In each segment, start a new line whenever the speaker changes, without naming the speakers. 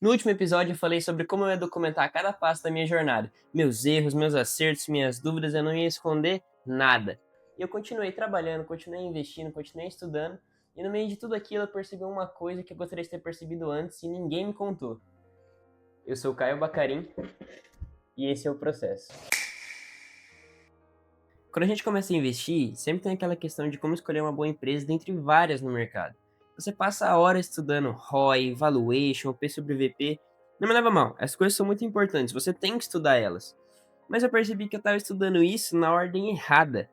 No último episódio eu falei sobre como eu ia documentar cada passo da minha jornada. Meus erros, meus acertos, minhas dúvidas, eu não ia esconder nada. E eu continuei trabalhando, continuei investindo, continuei estudando. E no meio de tudo aquilo eu percebi uma coisa que eu gostaria de ter percebido antes e ninguém me contou. Eu sou o Caio Bacarim e esse é o processo. Quando a gente começa a investir, sempre tem aquela questão de como escolher uma boa empresa dentre várias no mercado. Você passa a hora estudando ROI, Valuation, P sobre VP. Não me leva mal, essas coisas são muito importantes, você tem que estudar elas. Mas eu percebi que eu estava estudando isso na ordem errada.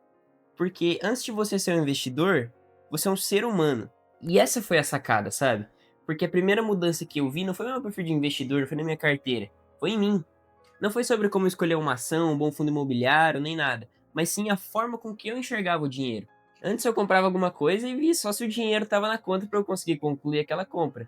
Porque antes de você ser um investidor, você é um ser humano. E essa foi a sacada, sabe? Porque a primeira mudança que eu vi não foi no meu perfil de investidor, não foi na minha carteira, foi em mim. Não foi sobre como escolher uma ação, um bom fundo imobiliário, nem nada, mas sim a forma com que eu enxergava o dinheiro. Antes eu comprava alguma coisa e via só se o dinheiro estava na conta para eu conseguir concluir aquela compra.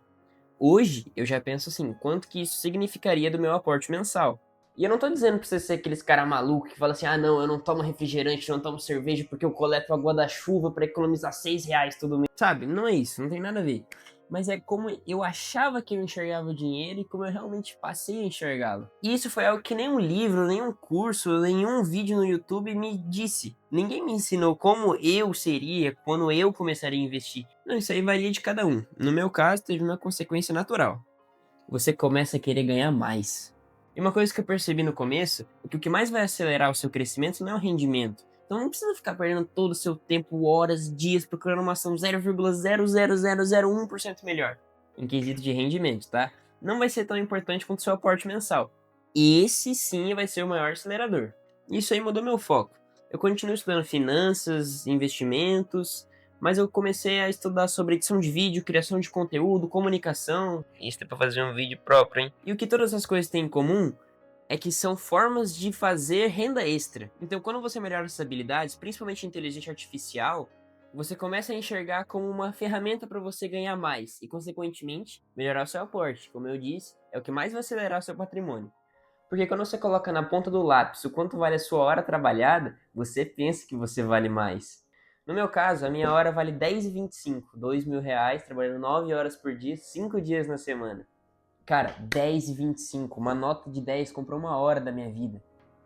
Hoje eu já penso assim, quanto que isso significaria do meu aporte mensal. E eu não tô dizendo pra você ser aqueles cara maluco que fala assim, ah não, eu não tomo refrigerante, não tomo cerveja porque eu coleto água da chuva para economizar R$ 6 todo mês. Sabe, não é isso, não tem nada a ver. Mas é como eu achava que eu enxergava o dinheiro e como eu realmente passei a enxergá-lo. E isso foi algo que nenhum livro, nenhum curso, nenhum vídeo no YouTube me disse. Ninguém me ensinou como eu seria quando eu começaria a investir. Não, isso aí varia de cada um. No meu caso, teve uma consequência natural. Você começa a querer ganhar mais. E uma coisa que eu percebi no começo é que o que mais vai acelerar o seu crescimento não é o rendimento. Então não precisa ficar perdendo todo o seu tempo, horas, dias procurando uma ação 0,00001% melhor. Em quesito de rendimento, tá? Não vai ser tão importante quanto o seu aporte mensal. Esse sim vai ser o maior acelerador. Isso aí mudou meu foco. Eu continuo estudando finanças, investimentos, mas eu comecei a estudar sobre edição de vídeo, criação de conteúdo, comunicação. Isso é pra fazer um vídeo próprio, hein? E o que todas essas coisas têm em comum é que são formas de fazer renda extra. Então, quando você melhora essas habilidades, principalmente inteligência artificial, você começa a enxergar como uma ferramenta para você ganhar mais e, consequentemente, melhorar o seu aporte. Como eu disse, é o que mais vai acelerar o seu patrimônio. Porque quando você coloca na ponta do lápis o quanto vale a sua hora trabalhada, você pensa que você vale mais. No meu caso, a minha hora vale 10,25, R$ 2.000, trabalhando 9 horas por dia, 5 dias na semana. Cara, 10,25, uma nota de 10 comprou uma hora da minha vida.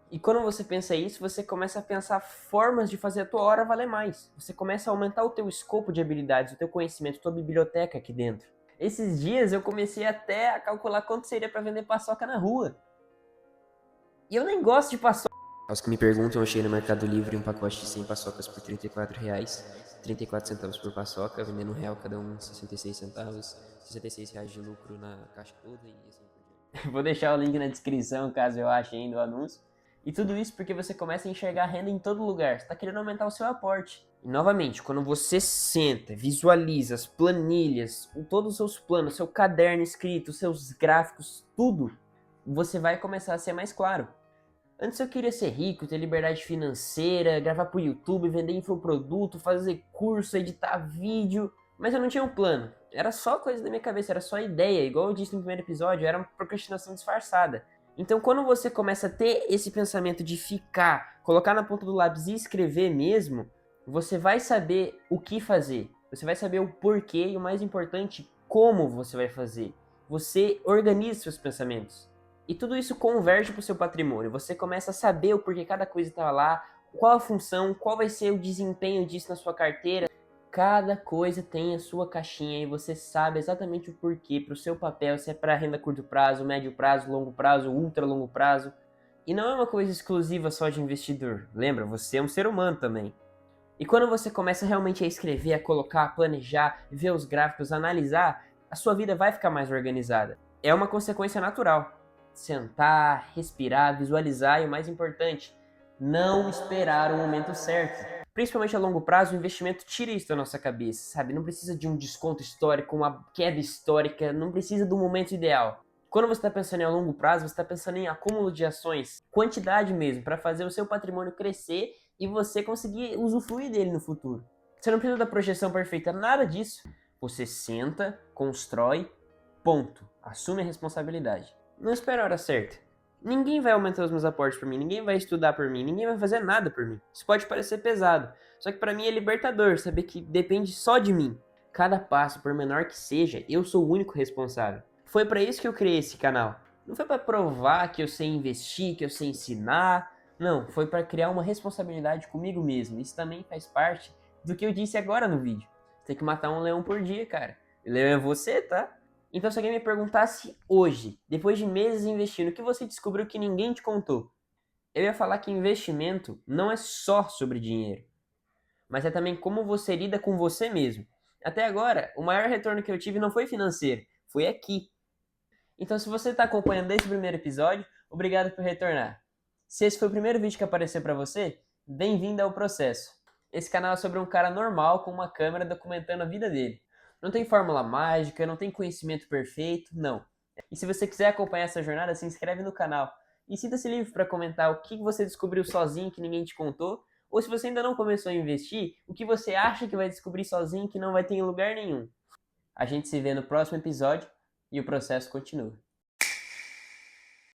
E quando você pensa isso, você começa a pensar formas de fazer a tua hora valer mais. Você começa a aumentar o teu escopo de habilidades, o teu conhecimento, a tua biblioteca aqui dentro. Esses dias eu comecei até a calcular quanto seria para vender paçoca na rua. E eu nem gosto de paçoca. Aos que me perguntam, eu achei no Mercado Livre um pacote de 100 paçocas por R$ 34, 34 centavos por paçoca, vendendo R$ 1 cada um, 66 centavos, R$ 66 de lucro na caixa toda e assim por diante. Vou deixar o link na descrição, caso eu ache ainda o anúncio. E tudo isso porque você começa a enxergar renda em todo lugar, você está querendo aumentar o seu aporte. E novamente, quando você senta, visualiza as planilhas, todos os seus planos, seu caderno escrito, seus gráficos, tudo, você vai começar a ser mais claro. Antes eu queria ser rico, ter liberdade financeira, gravar pro YouTube, vender infoproduto, fazer curso, editar vídeo, mas eu não tinha um plano. Era só coisa da minha cabeça, era só ideia, igual eu disse no primeiro episódio, era uma procrastinação disfarçada. Então quando você começa a ter esse pensamento de ficar, colocar na ponta do lápis e escrever mesmo, você vai saber o que fazer. Você vai saber o porquê e o mais importante, como você vai fazer. Você organiza seus pensamentos. E tudo isso converge para o seu patrimônio. Você começa a saber o porquê cada coisa está lá, qual a função, qual vai ser o desempenho disso na sua carteira. Cada coisa tem a sua caixinha e você sabe exatamente o porquê para o seu papel, se é para renda a curto prazo, médio prazo, longo prazo, ultra longo prazo. E não é uma coisa exclusiva só de investidor. Lembra, você é um ser humano também. E quando você começa realmente a escrever, a colocar, a planejar, ver os gráficos, analisar, a sua vida vai ficar mais organizada. É uma consequência natural. Sentar, respirar, visualizar e o mais importante, não esperar o momento certo. Principalmente a longo prazo, o investimento tira isso da nossa cabeça, sabe? Não precisa de um desconto histórico, uma queda histórica, não precisa do momento ideal. Quando você está pensando em a longo prazo, você está pensando em acúmulo de ações, quantidade mesmo, para fazer o seu patrimônio crescer e você conseguir usufruir dele no futuro. Você não precisa da projeção perfeita, nada disso. Você senta, constrói, ponto. Assume a responsabilidade. Não espera a hora certa. Ninguém vai aumentar os meus aportes por mim, ninguém vai estudar por mim, ninguém vai fazer nada por mim. Isso pode parecer pesado, só que para mim é libertador saber que depende só de mim. Cada passo, por menor que seja, eu sou o único responsável. Foi para isso que eu criei esse canal. Não foi para provar que eu sei investir, que eu sei ensinar. Não, foi para criar uma responsabilidade comigo mesmo. Isso também faz parte do que eu disse agora no vídeo. Você tem que matar um leão por dia, cara. O leão é você, tá? Então, se alguém me perguntasse hoje, depois de meses investindo, o que você descobriu que ninguém te contou? Eu ia falar que investimento não é só sobre dinheiro, mas é também como você lida com você mesmo. Até agora, o maior retorno que eu tive não foi financeiro, foi aqui. Então, se você está acompanhando desde o primeiro episódio, obrigado por retornar. Se esse foi o primeiro vídeo que apareceu para você, bem-vindo ao processo. Esse canal é sobre um cara normal com uma câmera documentando a vida dele. Não tem fórmula mágica, não tem conhecimento perfeito, não. E se você quiser acompanhar essa jornada, se inscreve no canal. E sinta-se livre para comentar o que você descobriu sozinho que ninguém te contou, ou se você ainda não começou a investir, o que você acha que vai descobrir sozinho que não vai ter em lugar nenhum. A gente se vê no próximo episódio e o processo continua.